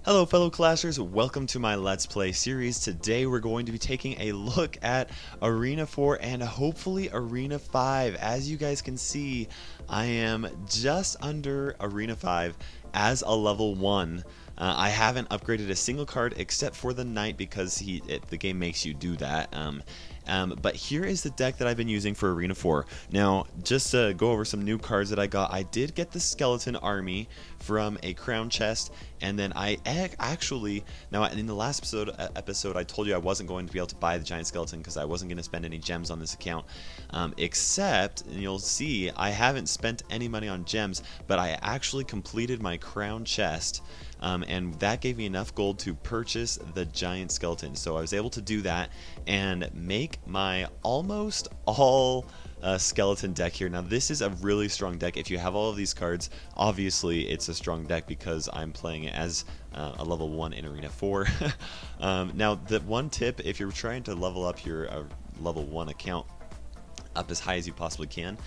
Hello fellow Clashers, welcome to my Let's Play series. Today we're going to be taking a look at Arena 4 and hopefully Arena 5. As you guys can see, I am just under Arena 5 as a level 1. I haven't upgraded a single card except for the Knight because the game makes you do that. But here is the deck that I've been using for Arena 4. Now, just to go over some new cards that I got, I did get the Skeleton Army from a crown chest, and then I actually, now in the last episode I told you I wasn't going to be able to buy the giant skeleton because I wasn't going to spend any gems on this account, except, and you'll see, I haven't spent any money on gems, but I actually completed my crown chest. And that gave me enough gold to purchase the giant skeleton. So I was able to do that and make my almost all skeleton deck here. Now this is a really strong deck. If you have all of these cards, obviously it's a strong deck because I'm playing it as a level 1 in Arena 4. Now the one tip, if you're trying to level up your level 1 account up as high as you possibly can,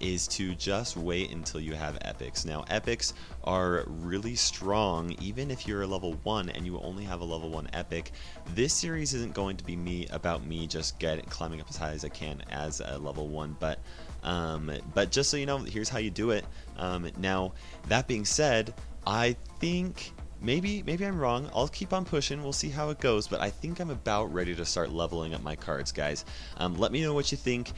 is to just wait until you have epics. Now epics are really strong even if you're a level 1 and you only have a level 1 epic. This series isn't going to be about me just climbing up as high as I can as a level 1, but just so you know, here's how you do it. Now that being said, I think maybe I'm wrong. I'll keep on pushing. We'll see how it goes. But I think I'm about ready to start leveling up my cards, guys. Let me know what you think.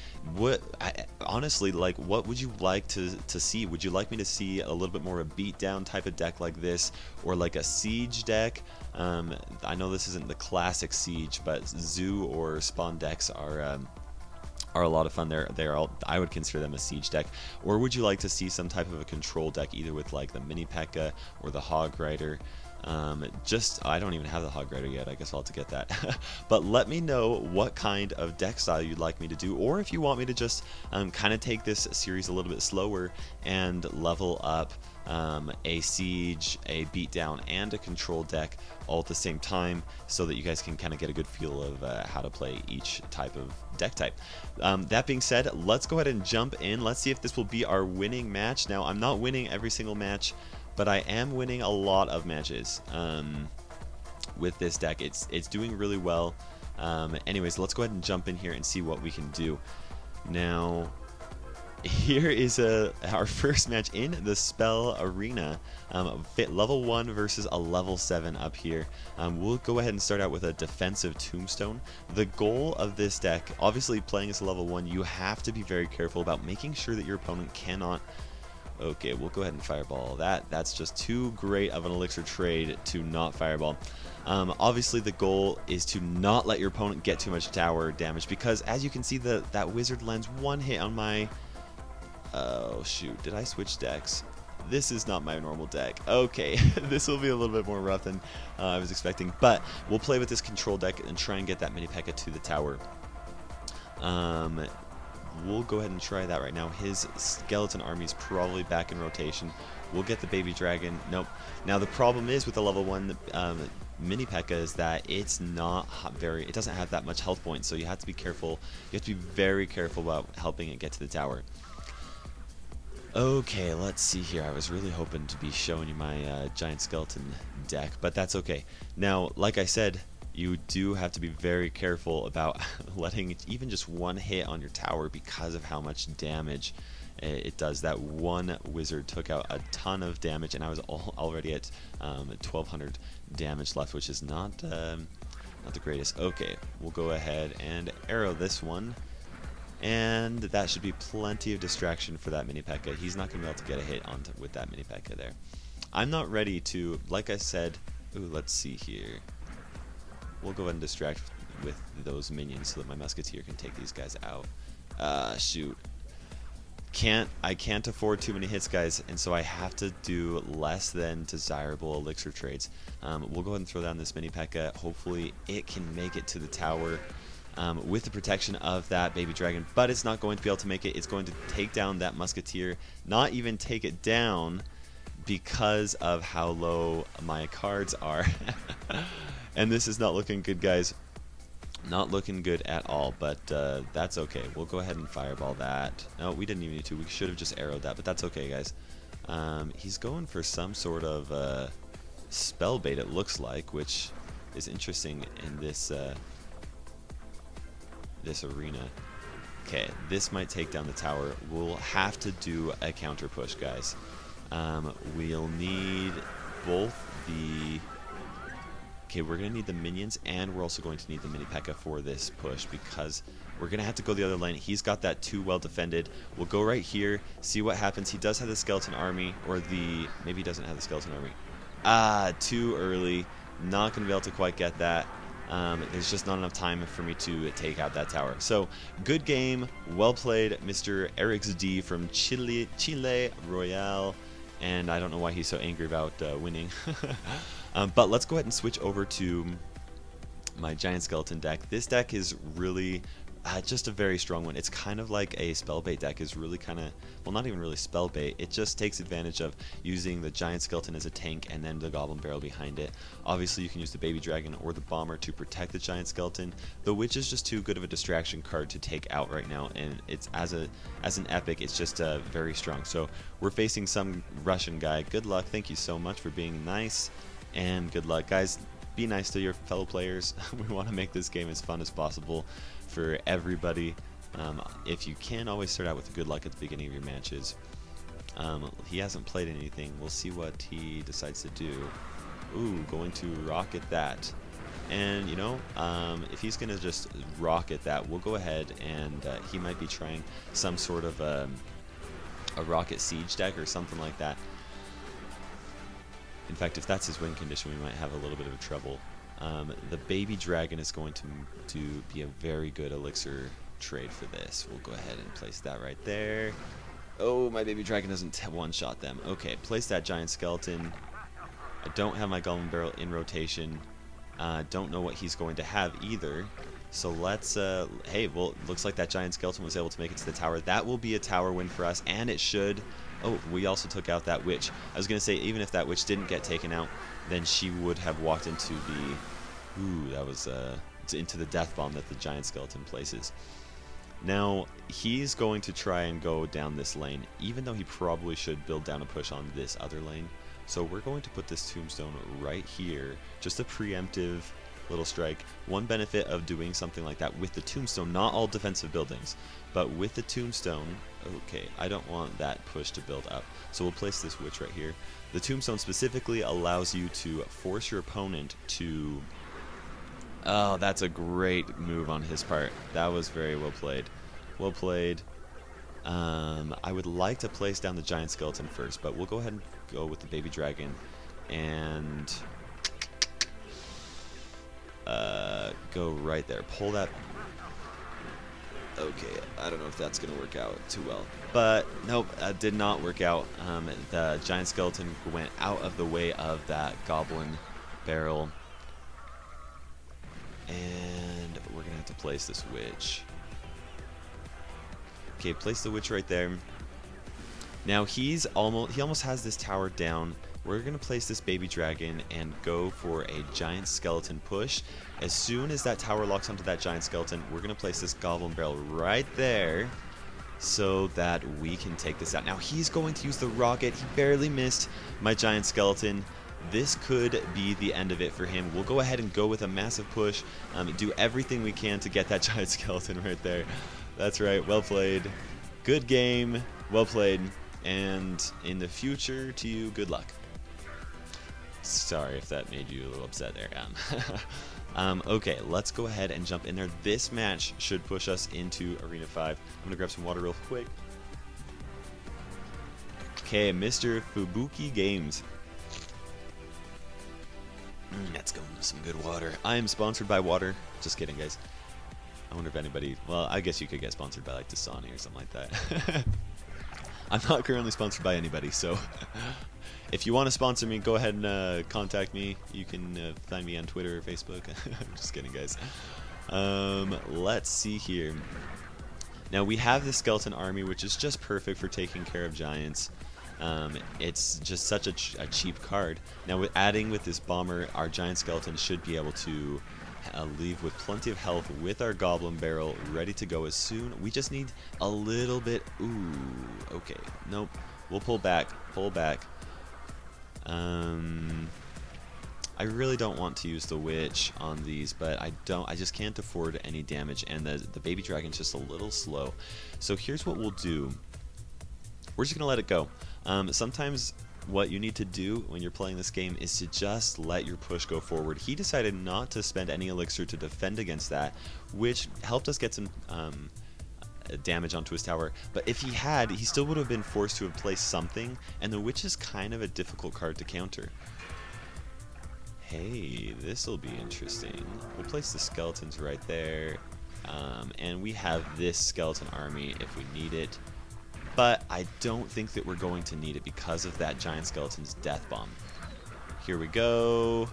Honestly, like, what would you like to see? Would you like me to see a little bit more of a beatdown type of deck like this, or like a siege deck? I know this isn't the classic siege, but zoo or spawn decks are a lot of fun. They're all, I would consider them a siege deck. Or would you like to see some type of a control deck, either with like the mini P.E.K.K.A. or the Hog Rider? I don't even have the Hog Rider yet. I guess I'll have to get that. But let me know what kind of deck style you'd like me to do, or if you want me to just kind of take this series a little bit slower and level up a siege, a beatdown, and a control deck all at the same time, so that you guys can kind of get a good feel of how to play each type of deck type. That being said, let's go ahead and jump in. Let's see if this will be our winning match. Now, I'm not winning every single match, but I am winning a lot of matches with this deck. It's doing really well. Anyways, let's go ahead and jump in here and see what we can do. Now, here is our first match in the Spell Arena. Level 1 versus a level 7 up here. We'll go ahead and start out with a defensive Tombstone. The goal of this deck, obviously playing as a level 1, you have to be very careful about making sure that your opponent cannot... Okay, we'll go ahead and fireball that. That's just too great of an elixir trade to not fireball. Obviously the goal is to not let your opponent get too much tower damage, because as you can see, that wizard lands one hit on my... Oh shoot, did I switch decks? This is not my normal deck. Okay, this will be a little bit more rough than I was expecting, but we'll play with this control deck and try and get that mini P.E.K.K.A. to the tower. We'll go ahead and try that right now. His skeleton army is probably back in rotation. We'll get the baby dragon. Nope. Now the problem is with the level 1 mini P.E.K.K.A. is that it's not it doesn't have that much health points, so you have to be careful. You have to be very careful about helping it get to the tower. Okay, let's see here. I was really hoping to be showing you my giant skeleton deck, but that's okay. Now, like I said, you do have to be very careful about letting even just one hit on your tower because of how much damage it does. That one wizard took out a ton of damage, and I was already at 1200 damage left, which is not the greatest. Okay, we'll go ahead and arrow this one. And that should be plenty of distraction for that mini P.E.K.K.A. He's not going to be able to get a hit with that mini P.E.K.K.A. there. I'm not ready to, like I said, ooh, let's see here. We'll go ahead and distract with those minions so that my musketeer can take these guys out. Shoot. I can't afford too many hits, guys, and so I have to do less than desirable elixir trades. We'll go ahead and throw down this mini P.E.K.K.A. Hopefully it can make it to the tower. With the protection of that baby dragon, but it's not going to be able to make it. It's going to take down that musketeer, not even take it down because of how low my cards are. And this is not looking good, guys. Not looking good at all, but that's okay. We'll go ahead and fireball that. No, we didn't even need to. We should have just arrowed that, but that's okay, guys. He's going for some sort of spell bait, it looks like, which is interesting in this this arena. Okay, this might take down the tower. We'll have to do a counter push, guys. We'll need both the... Okay, we're going to need the minions, and we're also going to need the mini P.E.K.K.A for this push, because we're going to have to go the other lane. He's got that too well defended. We'll go right here, see what happens. He does have the skeleton army, or the... Maybe he doesn't have the skeleton army. Ah, too early. Not going to be able to quite get that. There's just not enough time for me to take out that tower. So, good game. Well played, Mr. Eric's D from Chile Royale. And I don't know why he's so angry about winning. But let's go ahead and switch over to my giant skeleton deck. This deck is really just a very strong one. It's kind of like a spellbait deck. Is really kind of, well, not even really spellbait. It just takes advantage of using the giant skeleton as a tank and then the goblin barrel behind it. Obviously, you can use the baby dragon or the bomber to protect the giant skeleton. The witch is just too good of a distraction card to take out right now, and it's as an epic, it's just very strong. So we're facing some Russian guy. Good luck. Thank you so much for being nice, and good luck, guys. Be nice to your fellow players. We want to make this game as fun as possible for everybody. If you can, always start out with good luck at the beginning of your matches. He hasn't played anything. We'll see what he decides to do. Ooh, going to rocket that. And, you know, if he's going to just rocket that, we'll go ahead and he might be trying some sort of a rocket siege deck or something like that. In fact, if that's his win condition, we might have a little bit of trouble. The baby dragon is going to be a very good elixir trade for this. We'll go ahead and place that right there. Oh, my baby dragon doesn't one-shot them. Okay, place that giant skeleton. I don't have my goblin barrel in rotation. Don't know what he's going to have either. So let's, hey, well, looks like that giant skeleton was able to make it to the tower. That will be a tower win for us, and it should... Oh, we also took out that witch. I was going to say, even if that witch didn't get taken out, then she would have walked into the... Ooh, that was into the death bomb that the giant skeleton places. Now, he's going to try and go down this lane, even though he probably should build down a push on this other lane. So we're going to put this tombstone right here, just a preemptive little strike. One benefit of doing something like that with the tombstone, not all defensive buildings, but with the tombstone, okay, I don't want that push to build up. So we'll place this witch right here. The tombstone specifically allows you to force your opponent to... Oh, that's a great move on his part. That was very well played. Well played. I would like to place down the giant skeleton first, but we'll go ahead and go with the baby dragon and go right there. Pull that. Okay, I don't know if that's going to work out too well. But nope, did not work out. The giant skeleton went out of the way of that goblin barrel. And we're going to have to place this witch. Okay, place the witch right there. Now he almost has this tower down. We're going to place this baby dragon and go for a giant skeleton push. As soon as that tower locks onto that giant skeleton, we're going to place this goblin barrel right there so that we can take this out. Now he's going to use the rocket. He barely missed my giant skeleton. This could be the end of it for him. We'll go ahead and go with a massive push, do everything we can to get that giant skeleton right there. That's right, well played. Good game, well played, and in the future to you, good luck. Sorry if that made you a little upset there. Okay, let's go ahead and jump in there. This match should push us into Arena 5. I'm going to grab some water real quick. Okay, Mr. Fubuki Games. Let's go with some good water. I am sponsored by water. Just kidding, guys. I wonder if anybody... Well, I guess you could get sponsored by, like, Dasani or something like that. I'm not currently sponsored by anybody, so... If you want to sponsor me, go ahead and contact me. You can find me on Twitter or Facebook. I'm just kidding, guys. Let's see here. Now, we have the skeleton army, which is just perfect for taking care of giants. It's just such a cheap card. Now, with adding with this bomber, our giant skeleton should be able to leave with plenty of health with our goblin barrel ready to go as soon. We just need a little bit. Ooh, okay. Nope. We'll pull back. Pull back. I really don't want to use the Witch on these, but I just can't afford any damage, and the baby dragon's just a little slow. So here's what we'll do. We're just gonna let it go. Sometimes what you need to do when you're playing this game is to just let your push go forward. He decided not to spend any elixir to defend against that, which helped us get some damage onto his tower. But if he had, he still would have been forced to have placed something, and the Witch is kind of a difficult card to counter. Hey, this'll be interesting. We'll place the skeletons right there, and we have this skeleton army if we need it. But I don't think that we're going to need it because of that giant skeleton's death bomb. Here we go.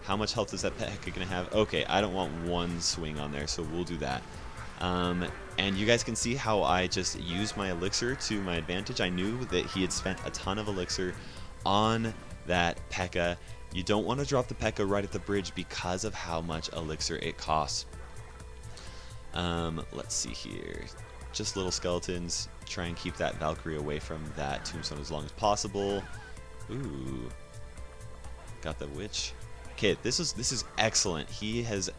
How much health is that P.E.K.K.A going to have? Okay, I don't want one swing on there, so we'll do that. And you guys can see how I just used my elixir to my advantage. I knew that he had spent a ton of elixir on that P.E.K.K.A. You don't want to drop the P.E.K.K.A right at the bridge because of how much elixir it costs. Let's see here. Just little skeletons. Try and keep that Valkyrie away from that tombstone as long as possible. Ooh. Got the Witch. Okay, this is excellent. He has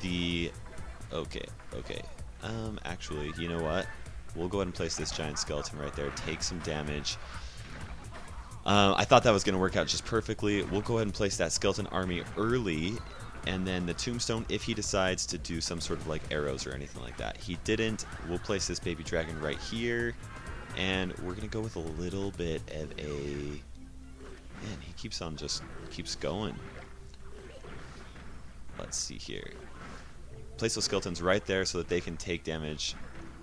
the... Okay. Actually, you know what? We'll go ahead and place this giant skeleton right there. Take some damage. I thought that was going to work out just perfectly. We'll go ahead and place that skeleton army early, and then the tombstone, if he decides to do some sort of like arrows or anything like that. He didn't. We'll place this baby dragon right here, and we're going to go with a little bit of a... Man, he keeps going. Let's see here. Place those skeletons right there so that they can take damage.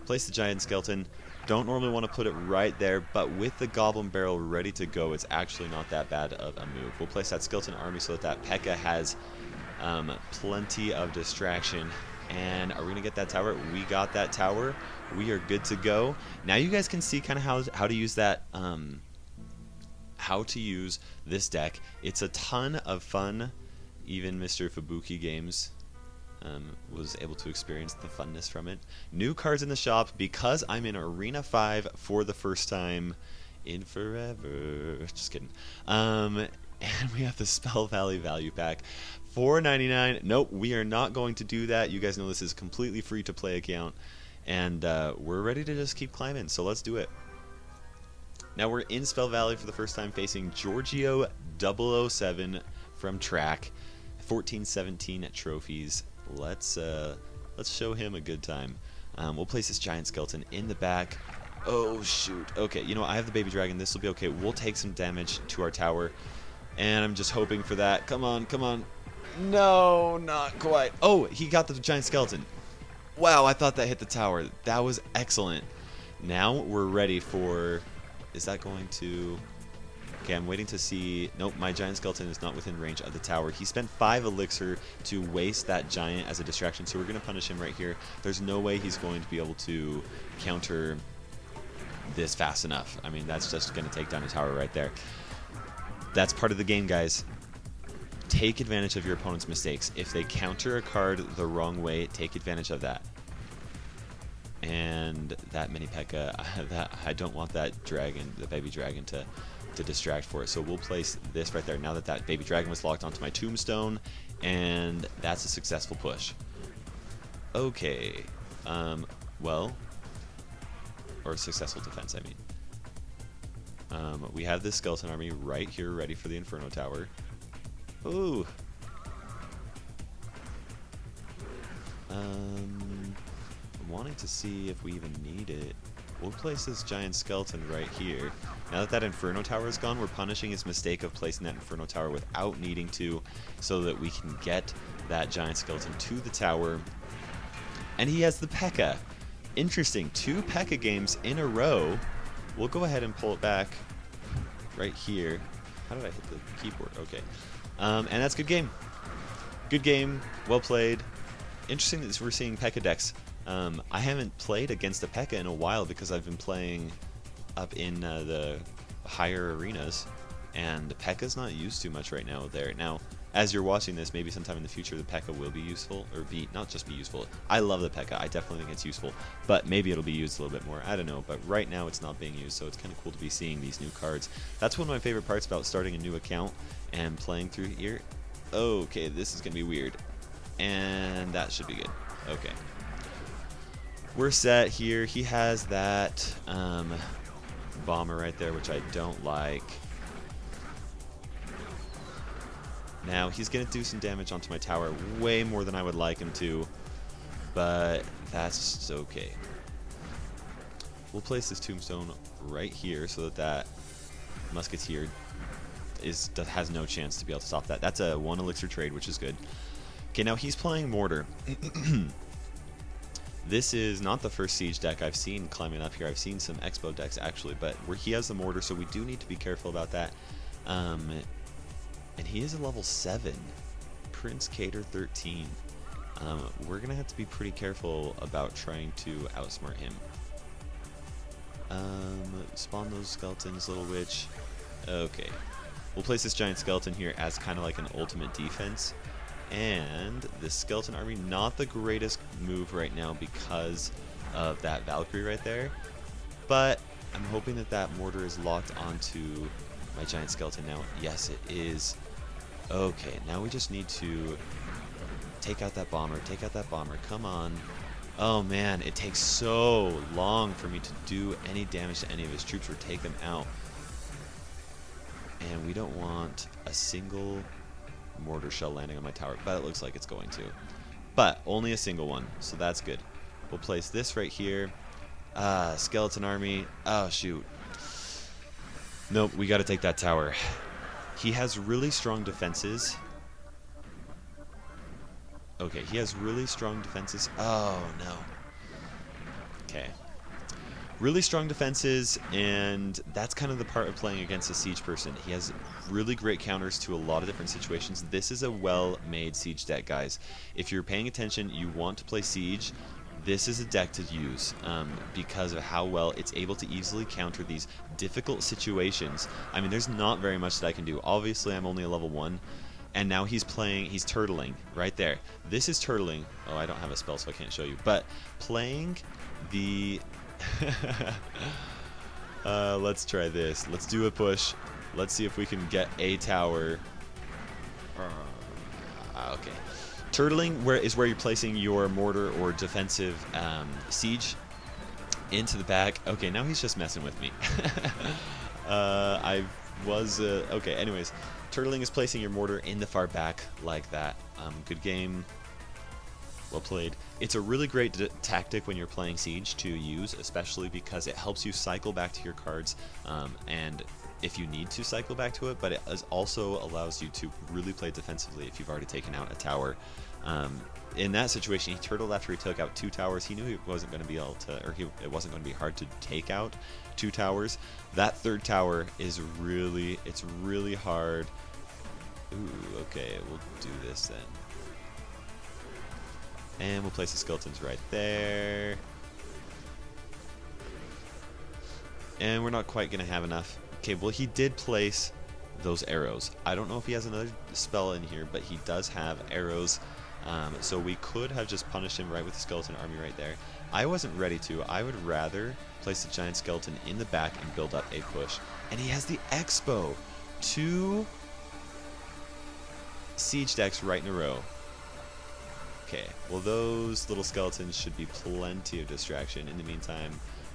Place the giant skeleton. Don't normally want to put it right there, but with the goblin barrel ready to go, it's actually not that bad of a move. We'll place that skeleton army so that P.E.K.K.A has plenty of distraction. And are we going to get that tower? We got that tower. We are good to go. Now you guys can see kind of how to use that, how to use this deck. It's a ton of fun. Even Mr. Fubuki Games was able to experience the funness from it. New cards in the shop because I'm in Arena 5 for the first time in forever. Just kidding. And we have the Spell Valley Value Pack. $4.99. Nope, we are not going to do that. You guys know this is a completely free to play account. And we're ready to just keep climbing, so let's do it. Now we're in Spell Valley for the first time facing Giorgio 007 from Track. 1417 trophies. Let's show him a good time. We'll place this giant skeleton in the back. Oh shoot. Okay, you know, I have the baby dragon. This will be okay. We'll take some damage to our tower, and I'm just hoping for that. Come on. No, not quite. Oh, he got the giant skeleton. Wow, I thought that hit the tower. That was excellent. Now we're ready for... Is that going to... Okay, I'm waiting to see... Nope, my giant skeleton is not within range of the tower. He spent 5 elixir to waste that giant as a distraction, so we're going to punish him right here. There's no way he's going to be able to counter this fast enough. I mean, that's just going to take down a tower right there. That's part of the game, guys. Take advantage of your opponent's mistakes. If they counter a card the wrong way, take advantage of that. And that mini P.E.K.K.A, I don't want that dragon, the baby dragon, to distract for it. So we'll place this right there now that baby dragon was locked onto my tombstone, and that's a successful push. Okay, well, or successful defense, I mean. We have this skeleton army right here ready for the Inferno Tower. Ooh. I'm wanting to see if we even need it. We'll place this giant skeleton right here. Now that that Inferno Tower is gone, we're punishing his mistake of placing that Inferno Tower without needing to, so that we can get that giant skeleton to the tower. And he has the P.E.K.K.A. Interesting. 2 P.E.K.K.A games in a row. We'll go ahead and pull it back right here. How did I hit the keyboard? Okay. And that's a good game. Good game. Well played. Interesting that we're seeing P.E.K.K.A decks. I haven't played against a P.E.K.K.A in a while because I've been playing up in the higher arenas, and the P.E.K.K.A's not used too much right now there. Now, as you're watching this, maybe sometime in the future the P.E.K.K.A will be useful, or not just be useful. I love the P.E.K.K.A. I definitely think it's useful, but maybe it'll be used a little bit more. I don't know, but right now it's not being used, so it's kind of cool to be seeing these new cards. That's one of my favorite parts about starting a new account and playing through here. Okay, this is gonna be weird. And that should be good. Okay. We're set here. He has that bomber right there, which I don't like. Now, he's going to do some damage onto my tower, way more than I would like him to, but that's okay. We'll place this tombstone right here so that that musketeer has no chance to be able to stop that. That's a 1 elixir trade, which is good. Okay, now he's playing mortar. This is not the first siege deck I've seen climbing up here. I've seen some expo decks actually, but where he has the mortar, so we do need to be careful about that. And he is a level 7, Prince Cater 13. We're gonna have to be pretty careful about trying to outsmart him. Spawn those skeletons, little witch. Okay, we'll place this giant skeleton here as kind of like an ultimate defense. And this skeleton army, not the greatest move right now because of that Valkyrie right there. But I'm hoping that that mortar is locked onto my giant skeleton now. Yes, it is. Okay, now we just need to take out that bomber. Take out that bomber. Come on. Oh man, it takes so long for me to do any damage to any of his troops or take them out. And we don't want a single mortar shell landing on my tower, but it looks like it's going to. But only a single one, so that's good. We'll place this right here. Skeleton army. Oh shoot. Nope, we got to take that tower. He has really strong defenses. Okay, he has really strong defenses. Oh no. Okay. Really strong defenses, and that's kind of the part of playing against a siege person. He has really great counters to a lot of different situations. This is a well-made siege deck, guys. If you're paying attention, you want to play siege, this is a deck to use because of how well it's able to easily counter these difficult situations. I mean, there's not very much that I can do. Obviously, I'm only a level 1. And now he's turtling right there. This is turtling. Oh, I don't have a spell, so I can't show you. But playing the... let's try this. Let's do a push. Let's see if we can get a tower. Okay. Turtling is where you're placing your mortar or defensive siege into the back. Okay, now he's just messing with me. Okay, anyways. Turtling is placing your mortar in the far back like that. Good game. Well played. It's a really great tactic when you're playing Siege to use, especially because it helps you cycle back to your cards, and if you need to cycle back to it, but it also allows you to really play defensively if you've already taken out a tower. In that situation, he turtled after he took out 2 towers. He knew he wasn't going to be able to, or it wasn't going to be hard to take out 2 towers. That 3rd tower is really hard. Ooh, okay, we'll do this then. And we'll place the skeletons right there. And we're not quite going to have enough. Okay, well, he did place those arrows. I don't know if he has another spell in here, but he does have arrows. So we could have just punished him right with the skeleton army right there. I wasn't ready to. I would rather place the giant skeleton in the back and build up a push. And he has the Expo. 2 siege decks right in a row. Okay, well, those little skeletons should be plenty of distraction. In the meantime,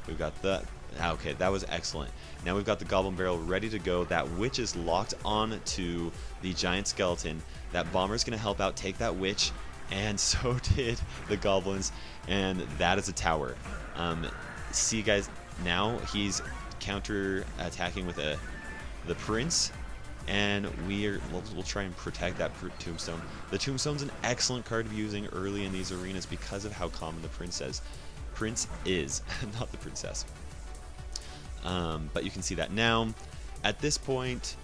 we've got the... Okay, that was excellent. Now we've got the Goblin Barrel ready to go. That Witch is locked on to the giant skeleton. That Bomber's going to help out take that Witch, and so did the Goblins, and that is a tower. See, guys, now he's counter-attacking with the Prince, and we'll try and protect that Tombstone. The Tombstone's an excellent card to be using early in these arenas because of how common the Prince is, not the Princess. But you can see that now. At this point,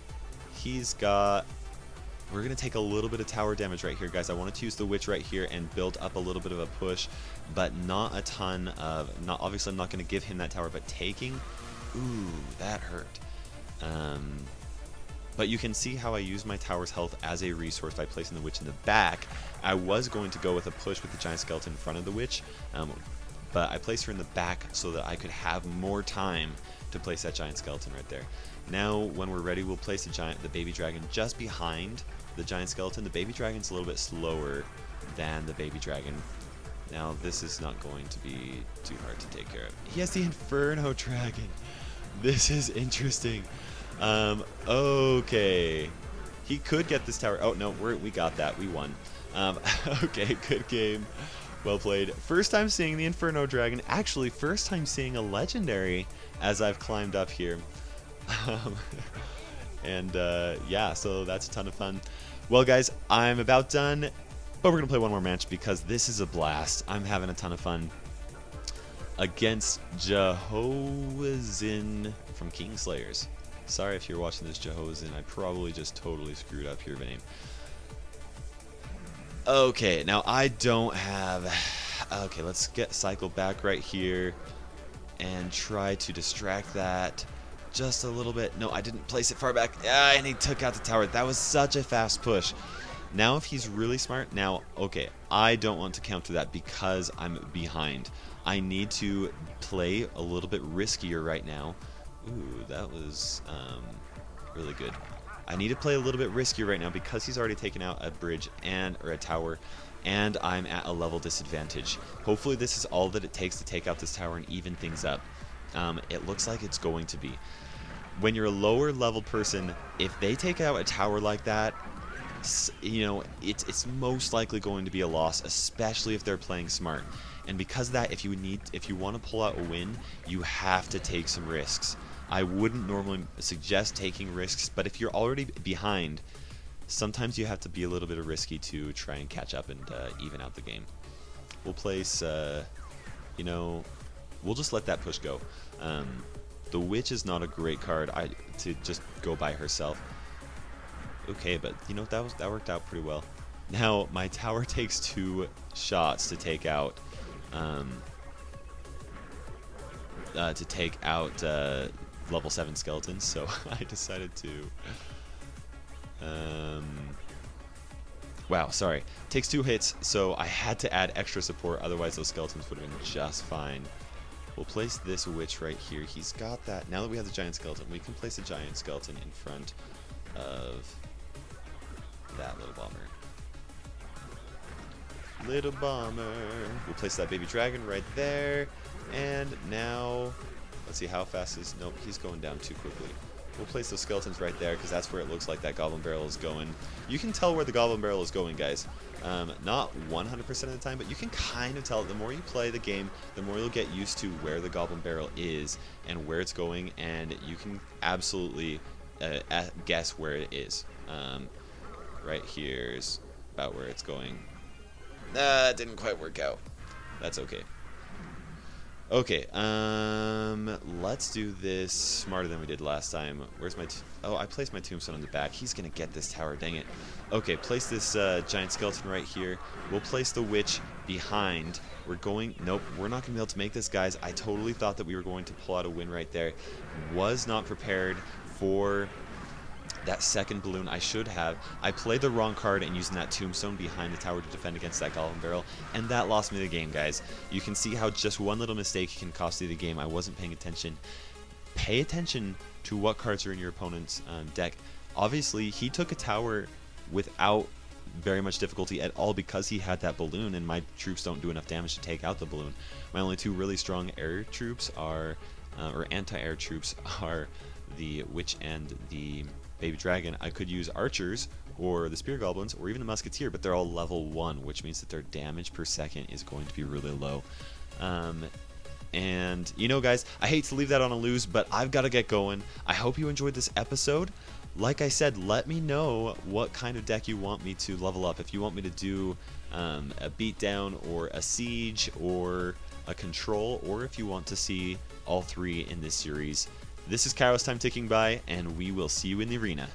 we're going to take a little bit of tower damage right here, guys. I wanted to use the Witch right here and build up a little bit of a push, but not a ton of... Obviously, I'm not going to give him that tower, but taking... Ooh, that hurt. But you can see how I use my tower's health as a resource by placing the Witch in the back. I was going to go with a push with the giant skeleton in front of the Witch, but I placed her in the back so that I could have more time to place that giant skeleton right there. Now, when we're ready, we'll place the baby dragon just behind the giant skeleton. The baby dragon's a little bit slower than the baby dragon. Now this is not going to be too hard to take care of. He has the Inferno Dragon. This is interesting. Okay. He could get this tower. Oh no, we got that. We won. Okay, good game. Well played. First time seeing the Inferno Dragon. Actually, first time seeing a legendary as I've climbed up here. Yeah, so that's a ton of fun. Well, guys, I'm about done, but we're going to play one more match because this is a blast. I'm having a ton of fun against Jehoazin from Kingslayers. Sorry if you're watching this, Jehoazin. I probably just totally screwed up your name. Okay, now I don't have... Okay, let's get cycle back right here and try to distract that just a little bit. No, I didn't place it far back. And he took out the tower. That was such a fast push. Now if he's really smart... Now, okay, I don't want to counter that because I'm behind. I need to play a little bit riskier right now. Ooh, that was really good. I need to play a little bit riskier right now because he's already taken out a bridge or a tower, and I'm at a level disadvantage. Hopefully this is all that it takes to take out this tower and even things up. It looks like it's going to be. When you're a lower level person, if they take out a tower like that, you know, it's most likely going to be a loss, especially if they're playing smart. And because of that, if you want to pull out a win, you have to take some risks. I wouldn't normally suggest taking risks, but if you're already behind, sometimes you have to be a little bit risky to try and catch up and even out the game. We'll place, you know, we'll just let that push go. The Witch is not a great card to just go by herself. Okay, but you know, that worked out pretty well. Now my tower takes 2 shots to take out level 7 skeletons, so I decided to wow, sorry, takes 2 hits, so I had to add extra support, otherwise those skeletons would have been just fine. We'll place this witch right here. He's got that. Now that we have the giant skeleton, we can place a giant skeleton in front of that little bomber. Little bomber. We'll place that baby dragon right there. And now, let's see how fast is... Nope, he's going down too quickly. We'll place those skeletons right there because that's where it looks like that goblin barrel is going. You can tell where the goblin barrel is going, guys. Not 100% of the time, but you can kind of tell. The more you play the game, the more you'll get used to where the goblin barrel is and where it's going, and you can absolutely guess where it is. Right here's about where it's going. It didn't quite work out. That's okay. Okay, let's do this smarter than we did last time. Where's my... Oh, I placed my tombstone on the back. He's going to get this tower, dang it. Okay, place this giant skeleton right here. We'll place the witch behind. We're going... Nope, we're not going to be able to make this, guys. I totally thought that we were going to pull out a win right there. Was not prepared for... that second balloon. I should have. I played the wrong card and using that tombstone behind the tower to defend against that goblin barrel, and that lost me the game, guys. You can see how just one little mistake can cost you the game. I wasn't paying attention. Pay attention to what cards are in your opponent's deck. Obviously, he took a tower without very much difficulty at all because he had that balloon, and my troops don't do enough damage to take out the balloon. My only 2 really strong air troops are, or anti-air troops are the witch and the baby dragon. I could use archers or the spear goblins or even a musketeer, but they're all level 1, which means that their damage per second is going to be really low. And you know, guys, I hate to leave that on a lose, but I've got to get going. I hope you enjoyed this episode. Like I said, let me know what kind of deck you want me to level up. If you want me to do a beatdown or a siege or a control, or if you want to see all 3 in this series. This is KairosTime ticking by, and we will see you in the arena.